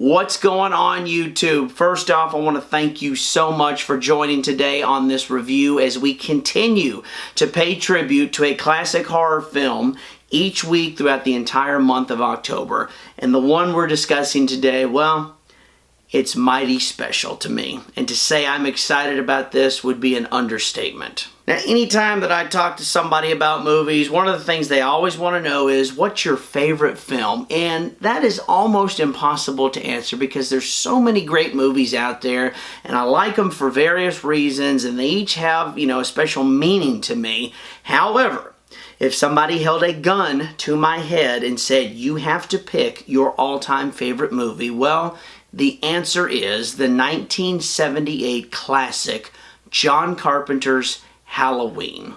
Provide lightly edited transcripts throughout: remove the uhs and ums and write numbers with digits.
What's going on, YouTube? First off, I want to thank you so much for joining today on this review as we continue to pay tribute to a classic horror film each week throughout the entire month of October. And the one we're discussing today, well, it's mighty special to me. And to say I'm excited about this would be an understatement. Now, anytime that I talk to somebody about movies, one of the things they always want to know is, what's your favorite film? And that is almost impossible to answer because there's so many great movies out there, and I like them for various reasons, and they each have, a special meaning to me. However, if somebody held a gun to my head and said, you have to pick your all-time favorite movie, well, the answer is the 1978 classic, John Carpenter's Halloween.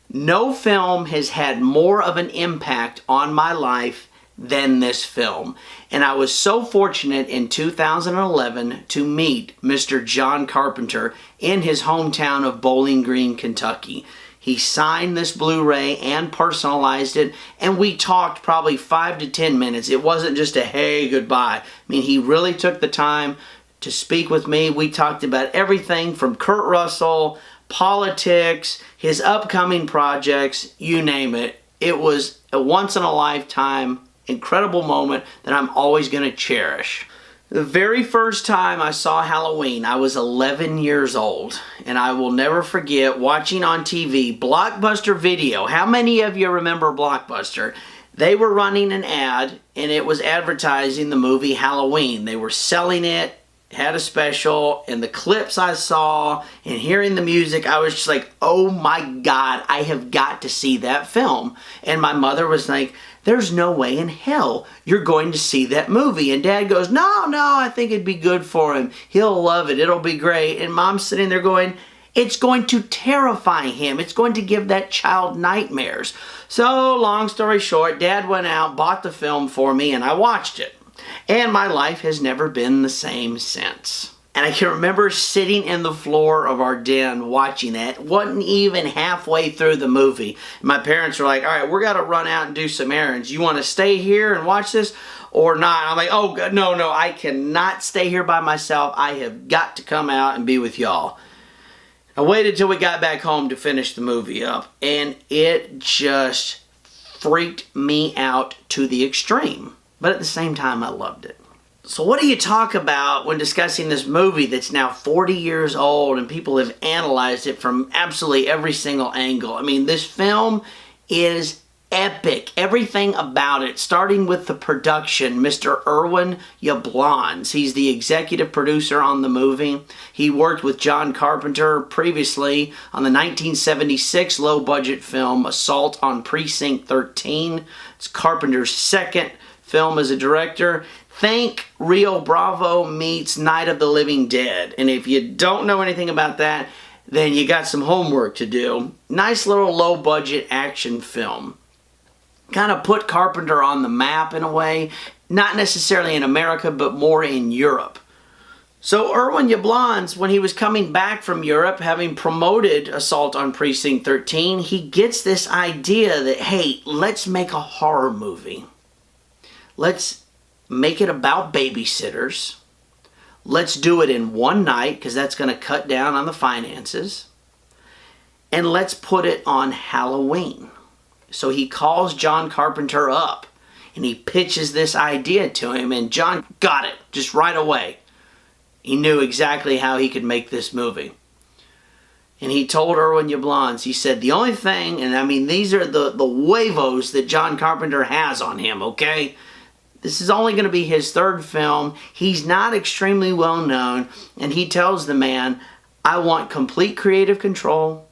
No film has had more of an impact on my life than this film. And I was so fortunate in 2011 to meet Mr. John Carpenter in his hometown of Bowling Green, Kentucky. He signed this Blu-ray and personalized it, and we talked probably 5 to 10 minutes. It wasn't just a hey, goodbye. I mean, he really took the time to speak with me. We talked about everything from Kurt Russell, politics, his upcoming projects, you name it. It was a once-in-a-lifetime, incredible moment that I'm always going to cherish. The very first time I saw Halloween, I was 11 years old, and I will never forget watching on TV, Blockbuster Video. How many of you remember Blockbuster? They were running an ad, and it was advertising the movie Halloween. They were selling it, had a special, and the clips I saw and hearing the music, I was just like, oh my God, I have got to see that film. And my mother was like, there's no way in hell you're going to see that movie. And Dad goes, no, I think it'd be good for him. He'll love it. It'll be great. And Mom's sitting there going, it's going to terrify him. It's going to give that child nightmares. So long story short, Dad went out, bought the film for me, and I watched it. And my life has never been the same since. And I can remember sitting in the floor of our den watching that. Wasn't even halfway through the movie. My parents were like, all right, we're going to run out and do some errands. You want to stay here and watch this or not? I'm like, oh, God, no, I cannot stay here by myself. I have got to come out and be with y'all. I waited till we got back home to finish the movie up. And it just freaked me out to the extreme. But at the same time, I loved it. So what do you talk about when discussing this movie that's now 40 years old and people have analyzed it from absolutely every single angle? I mean, this film is epic. Everything about it, starting with the production. Mr. Irwin Yablans, he's the executive producer on the movie. He worked with John Carpenter previously on the 1976 low-budget film Assault on Precinct 13. It's Carpenter's second film as a director. Think Rio Bravo meets Night of the Living Dead. And if you don't know anything about that, then you got some homework to do. Nice little low-budget action film. Kind of put Carpenter on the map in a way. Not necessarily in America, but more in Europe. So Irwin Yablans, when he was coming back from Europe, having promoted Assault on Precinct 13, he gets this idea that, hey, let's make a horror movie. Let's make it about babysitters. Let's do it in one night because that's going to cut down on the finances. And let's put it on Halloween. So he calls John Carpenter up and he pitches this idea to him, and John got it just right away. He knew exactly how he could make this movie. And he told Irwin Yablans, he said, the only thing, and I mean, these are the huevos that John Carpenter has on him, okay? This is only going to be his third film. He's not extremely well known. And he tells the man, I want complete creative control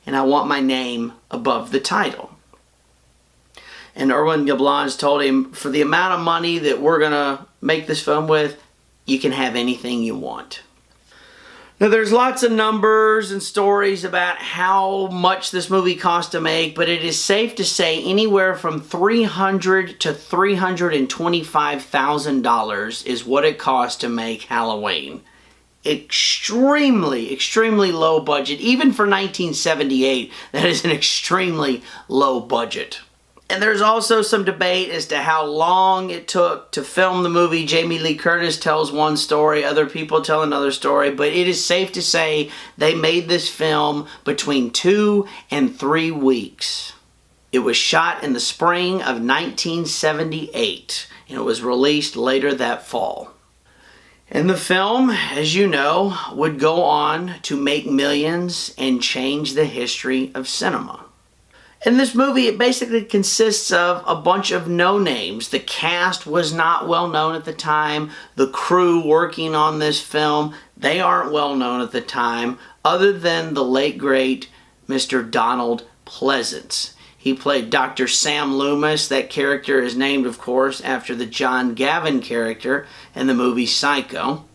and I want my name above the title. And Irwin Yablans told him, for the amount of money that we're going to make this film with, you can have anything you want. Now, there's lots of numbers and stories about how much this movie cost to make, but it is safe to say anywhere from $300,000 to $325,000 is what it cost to make Halloween. Extremely, extremely low budget. Even for 1978, that is an extremely low budget. And there's also some debate as to how long it took to film the movie. Jamie Lee Curtis tells one story, other people tell another story, but it is safe to say they made this film between 2 and 3 weeks. It was shot in the spring of 1978, and it was released later that fall. And the film, as you know, would go on to make millions and change the history of cinema. In this movie, it basically consists of a bunch of no-names. The cast was not well known at the time. The crew working on this film, they aren't well known at the time, other than the late, great Mr. Donald Pleasance. He played Dr. Sam Loomis. That character is named, of course, after the John Gavin character in the movie Psycho.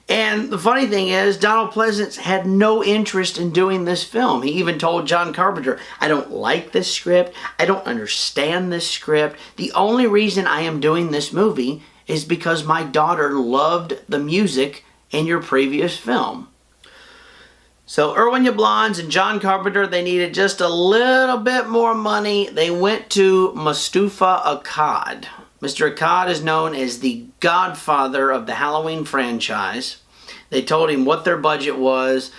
And the funny thing is, Donald Pleasance had no interest in doing this film. He even told John Carpenter, I don't like this script. I don't understand this script. The only reason I am doing this movie is because my daughter loved the music in your previous film. So Irwin Yablans and John Carpenter, they needed just a little bit more money. They went to Moustapha Akkad. Mr. Akkad is known as the godfather of the Halloween franchise. They told him what their budget was,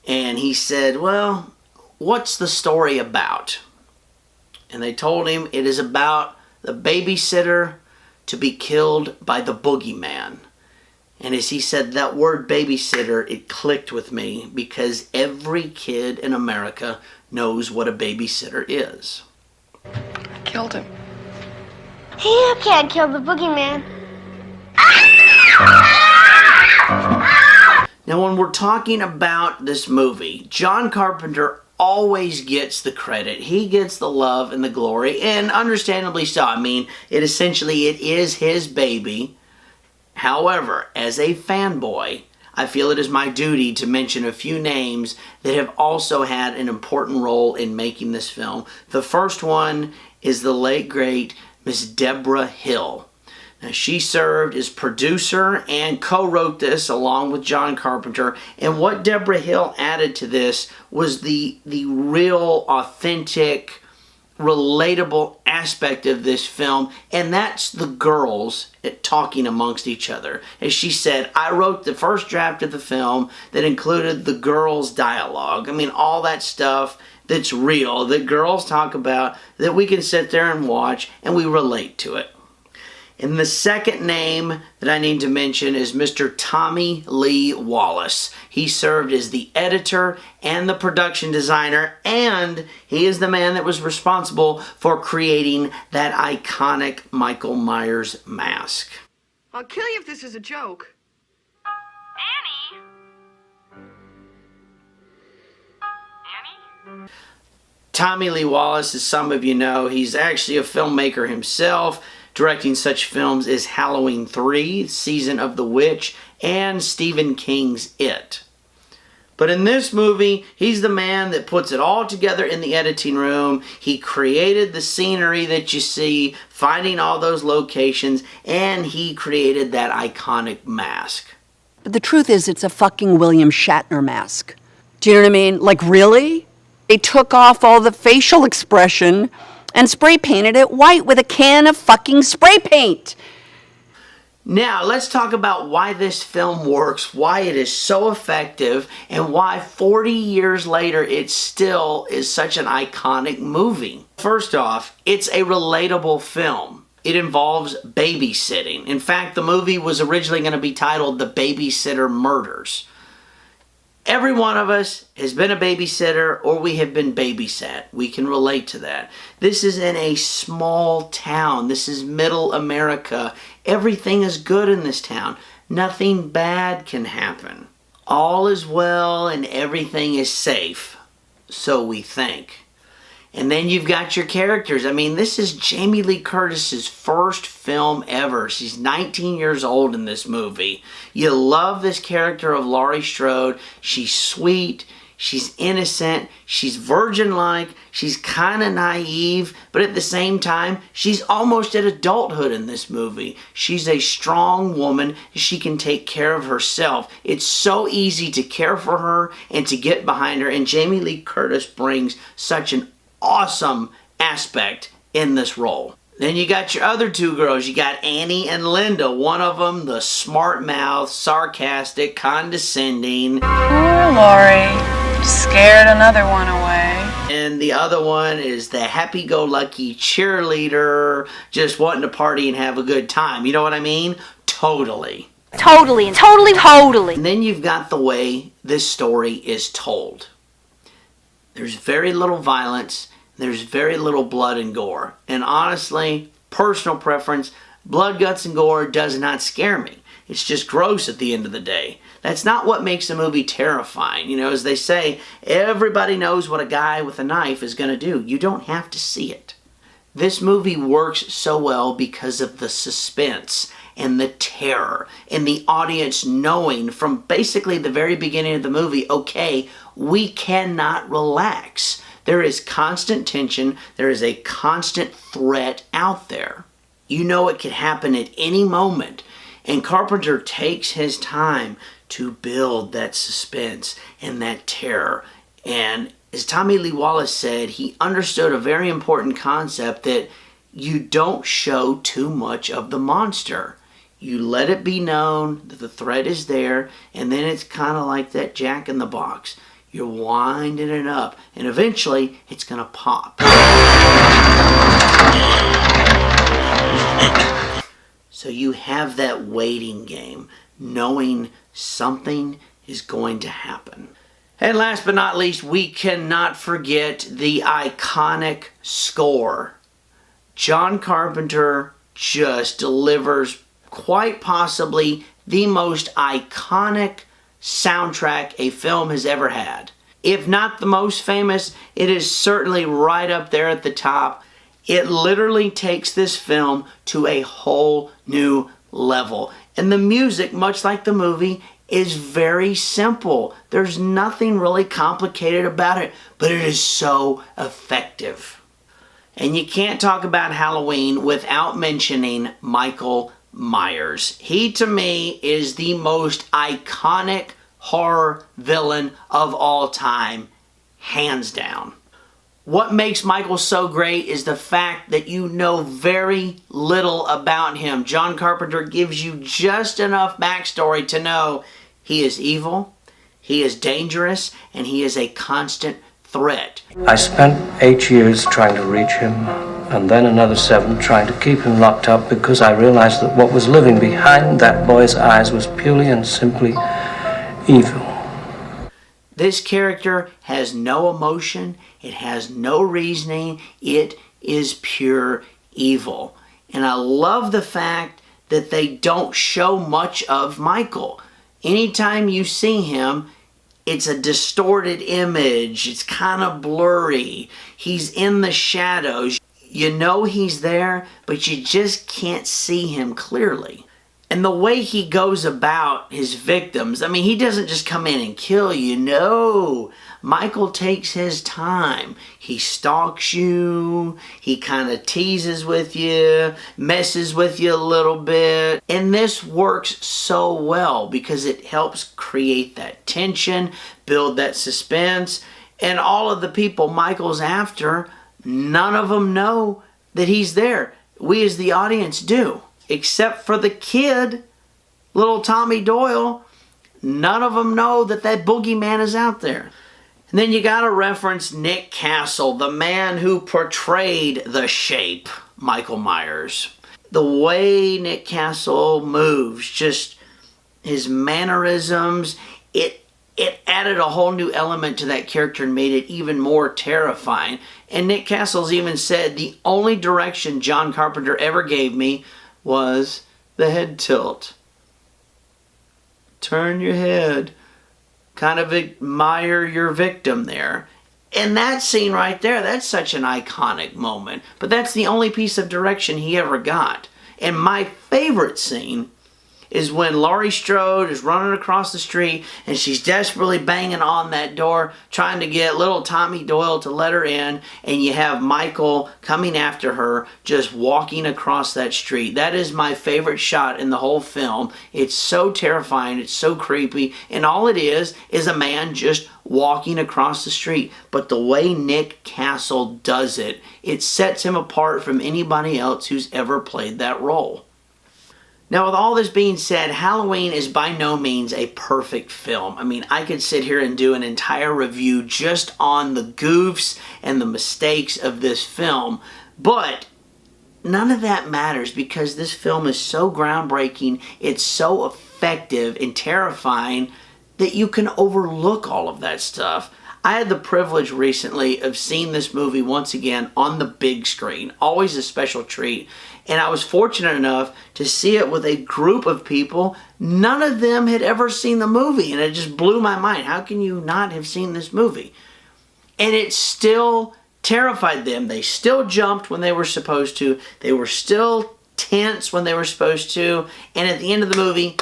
and he said, well, what's the story about? And they told him it is about the babysitter to be killed by the boogeyman. And as he said that word babysitter, it clicked with me because every kid in America knows what a babysitter is. I killed him. You can't kill the boogeyman. Now, when we're talking about this movie, John Carpenter always gets the credit. He gets the love and the glory, and understandably so. I mean, it is his baby. However, as a fanboy, I feel it is my duty to mention a few names that have also had an important role in making this film. The first one is the late, great Miss Deborah Hill. Now, she served as producer and co-wrote this along with John Carpenter. And what Deborah Hill added to this was the real, authentic, relatable aspect of this film, and that's the girls talking amongst each other. As she said, I wrote the first draft of the film that included the girls' dialogue. I mean, all that stuff that's real, that girls talk about, that we can sit there and watch, and we relate to it. And the second name that I need to mention is Mr. Tommy Lee Wallace. He served as the editor and the production designer, and he is the man that was responsible for creating that iconic Michael Myers mask. I'll kill you if this is a joke. Annie? Annie? Tommy Lee Wallace, as some of you know, he's actually a filmmaker himself, directing such films as Halloween 3, Season of the Witch, and Stephen King's It. But in this movie, he's the man that puts it all together in the editing room. He created the scenery that you see, finding all those locations, and he created that iconic mask. But the truth is, it's a fucking William Shatner mask. Do you know what I mean? Like, really? They took off all the facial expression and spray painted it white with a can of fucking spray paint. Now, let's talk about why this film works, why it is so effective, and why 40 years later it still is such an iconic movie. First off, it's a relatable film. It involves babysitting. In fact, the movie was originally going to be titled The Babysitter Murders. Every one of us has been a babysitter or we have been babysat. We can relate to that. This is in a small town. This is middle America. Everything is good in this town. Nothing bad can happen. All is well and everything is safe. So we think. And then you've got your characters. I mean, this is Jamie Lee Curtis's first film ever. She's 19 years old in this movie. You love this character of Laurie Strode. She's sweet. She's innocent. She's virgin-like. She's kind of naive. But at the same time, she's almost at adulthood in this movie. She's a strong woman. She can take care of herself. It's so easy to care for her and to get behind her. And Jamie Lee Curtis brings such an awesome aspect in this role. Then you got your other two girls. You got Annie and Linda. One of them, the smart mouth, sarcastic, condescending. Poor Lori. Scared another one away. And the other one is the happy-go-lucky cheerleader, just wanting to party and have a good time. You know what I mean? Totally. Totally. And then you've got the way this story is told. There's very little violence. There's very little blood and gore. And honestly, personal preference, blood, guts, and gore does not scare me. It's just gross at the end of the day. That's not what makes a movie terrifying. You know, as they say, everybody knows what a guy with a knife is going to do. You don't have to see it. This movie works so well because of the suspense and the terror and the audience knowing from basically the very beginning of the movie, okay, we cannot relax. There is constant tension. There is a constant threat out there. You know it could happen at any moment. And Carpenter takes his time to build that suspense and that terror. And as Tommy Lee Wallace said, he understood a very important concept that you don't show too much of the monster. You let it be known that the threat is there, and then it's kind of like that Jack in the Box. You're winding it up, and eventually it's going to pop. So you have that waiting game, knowing something is going to happen. And last but not least, we cannot forget the iconic score. John Carpenter just delivers quite possibly the most iconic soundtrack a film has ever had. If not the most famous, it is certainly right up there at the top. It literally takes this film to a whole new level. And the music, much like the movie, is very simple. There's nothing really complicated about it, but it is so effective. And you can't talk about Halloween without mentioning Michael Myers. He, to me, is the most iconic horror villain of all time, hands down. What makes Michael so great is the fact that you know very little about him. John Carpenter gives you just enough backstory to know he is evil, he is dangerous, and he is a constant threat. I spent 8 years trying to reach him, and then another 7 trying to keep him locked up because I realized that what was living behind that boy's eyes was purely and simply evil. This character has no emotion, it has no reasoning, it is pure evil. And I love the fact that they don't show much of Michael. Anytime you see him, it's a distorted image, it's kind of blurry, he's in the shadows. You know he's there, but you just can't see him clearly. And the way he goes about his victims, I mean, he doesn't just come in and kill you. No, Michael takes his time. He stalks you. He kind of teases with you, messes with you a little bit. And this works so well because it helps create that tension, build that suspense. And all of the people Michael's after, none of them know that he's there. We as the audience do. Except for the kid, little Tommy Doyle, none of them know that that boogeyman is out there. And then you gotta reference Nick Castle, the man who portrayed the Shape, Michael Myers. The way Nick Castle moves, just his mannerisms, it added a whole new element to that character and made it even more terrifying. And Nick Castle's even said the only direction John Carpenter ever gave me was the head tilt. Turn your head. Kind of admire your victim there. And that scene right there, that's such an iconic moment. But that's the only piece of direction he ever got. And my favorite scene is when Laurie Strode is running across the street and she's desperately banging on that door trying to get little Tommy Doyle to let her in, and you have Michael coming after her just walking across that street. That is my favorite shot in the whole film. It's so terrifying, it's so creepy, and all it is a man just walking across the street. But the way Nick Castle does it, it sets him apart from anybody else who's ever played that role. Now, with all this being said, Halloween is by no means a perfect film. I mean, I could sit here and do an entire review just on the goofs and the mistakes of this film, but none of that matters because this film is so groundbreaking, it's so effective and terrifying that you can overlook all of that stuff. I had the privilege recently of seeing this movie once again on the big screen, always a special treat. And I was fortunate enough to see it with a group of people. None of them had ever seen the movie, and it just blew my mind. How can you not have seen this movie? And it still terrified them. They still jumped when they were supposed to. They were still tense when they were supposed to. And at the end of the movie,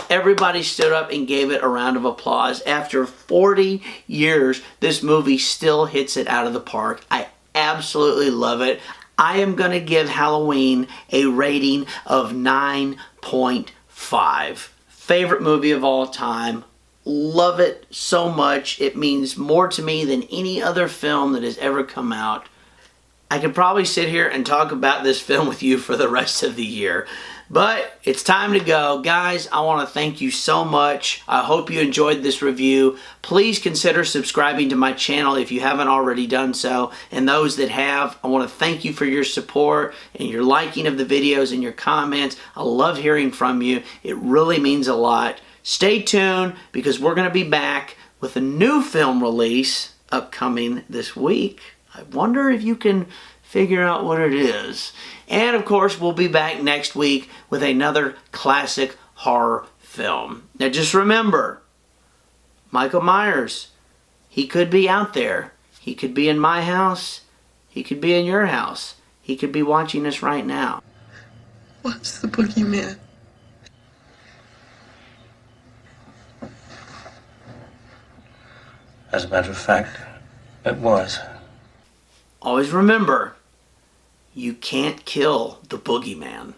everybody stood up and gave it a round of applause. After 40 years, this movie still hits it out of the park. I absolutely love it. I am going to give Halloween a rating of 9.5. Favorite movie of all time. Love it so much. It means more to me than any other film that has ever come out. I could probably sit here and talk about this film with you for the rest of the year. But it's time to go. Guys, I want to thank you so much. I hope you enjoyed this review. Please consider subscribing to my channel if you haven't already done so. And those that have, I want to thank you for your support and your liking of the videos and your comments. I love hearing from you. It really means a lot. Stay tuned because we're going to be back with a new film release upcoming this week. I wonder if you can figure out what it is. And of course, we'll be back next week with another classic horror film. Now just remember, Michael Myers, he could be out there. He could be in my house. He could be in your house. He could be watching us right now. What's the boogeyman? As a matter of fact, it was. Always remember, you can't kill the boogeyman.